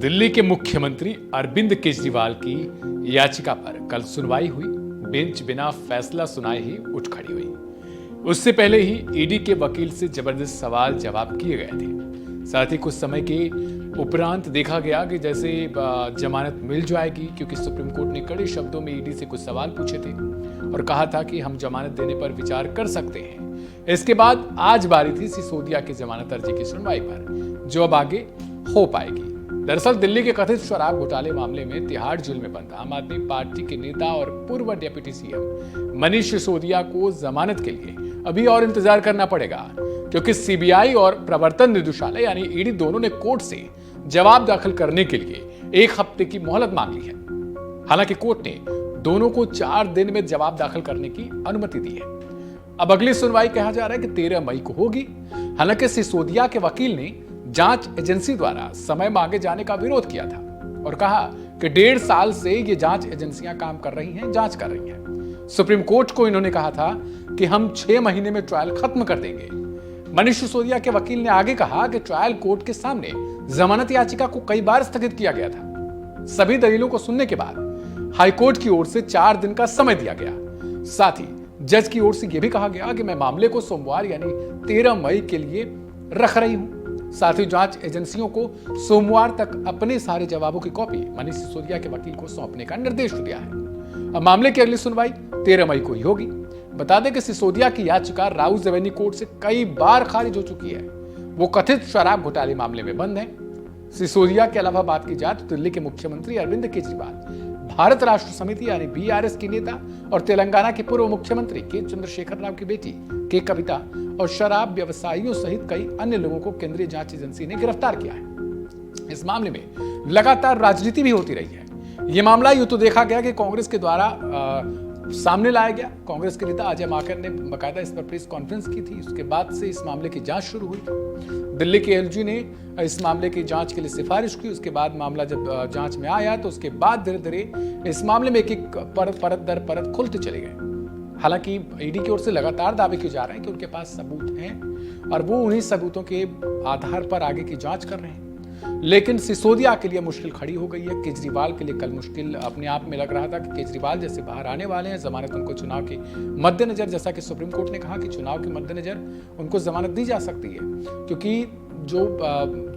दिल्ली के मुख्यमंत्री अरविंद केजरीवाल की याचिका पर कल सुनवाई हुई। बेंच बिना फैसला सुनाए ही उठ खड़ी हुई। उससे पहले ही ईडी के वकील से जबरदस्त सवाल जवाब किए गए थे। साथ ही कुछ समय के उपरांत देखा गया कि जैसे जमानत मिल जाएगी, क्योंकि सुप्रीम कोर्ट ने कड़े शब्दों में ईडी से कुछ सवाल पूछे थे और कहा था कि हम जमानत देने पर विचार कर सकते हैं। इसके बाद आज बारी थी सिसोदिया की जमानत अर्जी की सुनवाई पर, जो अब आगे हो पाएगी। दरअसल दिल्ली के कथित शराब घोटाले मामले में तिहाड़ जेल में बंद आम आदमी पार्टी के नेता और पूर्व डिप्टी सीएम मनीष सिसोदिया को जमानत के लिए अभी और इंतजार करना पड़ेगा, क्योंकि सीबीआई और प्रवर्तन निदेशालय यानी ईडी दोनों ने कोर्ट से जवाब दाखिल करने के लिए 1 हफ्ते की मोहलत मांग ली है। हालांकि कोर्ट ने दोनों को 4 दिन में जवाब दाखिल करने की अनुमति दी है। अब अगली सुनवाई कहा जा रहा है कि 13 मई को होगी। हालांकि सिसोदिया के वकील ने जांच एजेंसी द्वारा समय मांगे जाने का विरोध किया था और कहा कि 1.5 साल से ये जांच एजेंसियां काम कर रही हैं, जांच कर रही हैं। सुप्रीम कोर्ट को इन्होंने कहा था कि हम 6 महीने में ट्रायल खत्म कर देंगे। मनीष सिसोदिया के वकील ने आगे कहा कि ट्रायल कोर्ट के सामने जमानत याचिका को कई बार स्थगित किया गया था। सभी दलीलों को सुनने के बाद हाईकोर्ट की ओर से 4 दिन का समय दिया गया। साथ ही जज की ओर से यह भी कहा गया कि मैं मामले को सोमवार यानी 13 मई के लिए रख रही हूं। साथ ही जांच एजेंसियों को सोमवार तक अपने सारे जवाबों की कॉपी मनीष सिसोदिया के वकील को सौंपने का निर्देश दिया है। अब मामले की अगली सुनवाई 13 मई को ही होगी। बता दें कि सिसोदिया की याचिका राउज रेवेन्यू कोर्ट से कई बार खारिज हो चुकी है। वो कथित शराब घोटाले मामले में बंद है। सिसोदिया के अलावा बात की जाए तो दिल्ली के मुख्यमंत्री अरविंद केजरीवाल, भारत राष्ट्र समिति यानी बीआरएस की नेता और तेलंगाना के पूर्व मुख्यमंत्री के चंद्रशेखर राव की बेटी के कविता और शराब व्यवसायियों सहित कई अन्य लोगों को केंद्रीय जांच एजेंसी ने गिरफ्तार किया है। इस मामले में लगातार राजनीति भी होती रही है। यह मामला यूं तो देखा गया कि कांग्रेस के द्वारा सामने लाया गया। कांग्रेस के नेता अजय माकन ने बाकायदा इस पर प्रेस कॉन्फ्रेंस की थी। उसके बाद से इस मामले की जांच शुरू हुई। दिल्ली के एलजी ने इस मामले की जांच के लिए सिफारिश की। उसके बाद मामला जब जांच में आया तो उसके बाद धीरे धीरे इस मामले में एक परत दर परत खुलते चले गए। हालांकि ईडी की ओर से लगातार दावे किए जा रहे हैं कि उनके पास सबूत हैं और वो उन्हीं सबूतों के आधार पर आगे की जांच कर रहे हैं। लेकिन सिसोदिया के लिए मुश्किल खड़ी हो गई है। केजरीवाल के लिए कल मुश्किल अपने आप में लग रहा था कि केजरीवाल जैसे बाहर आने वाले हैं, जमानत उनको चुनाव के मद्देनजर, जैसा कि सुप्रीम कोर्ट ने कहा कि चुनाव के मद्देनजर उनको जमानत दी जा सकती है, क्योंकि जो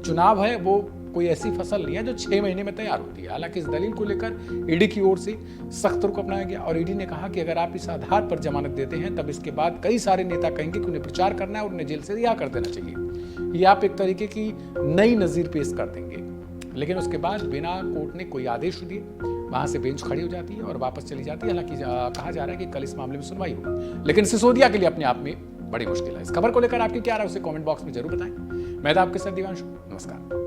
चुनाव है वो कोई ऐसी फसल नहीं है जो 6 महीने में तैयार होती है। हालांकि इस दलील को लेकर ईडी की ओर से सख्त रुख अपनाया गया और ईडी ने कहा कि अगर आप इस आधार पर जमानत देते हैं तब इसके बाद कई सारे नेता कहेंगे कि उन्हें प्रचार करना है और उन्हें जेल से रिहा कर देना चाहिए। ये आप एक तरीके की नई नजीर पेश कर देंगे। लेकिन उसके बाद बिना कोर्ट ने कोई आदेश दिए वहां से बेंच खड़ी हो जाती है और वापस चली जाती है। हालांकि कहा जा रहा है कि कल इस मामले में सुनवाई होगी, लेकिन सिसोदिया के लिए अपने आप में बड़ी मुश्किल है। इस खबर को लेकर आपकी क्या राय है उसे कमेंट बॉक्स में जरूर बताएं। मैं था आपके साथ दिवांशु। नमस्कार।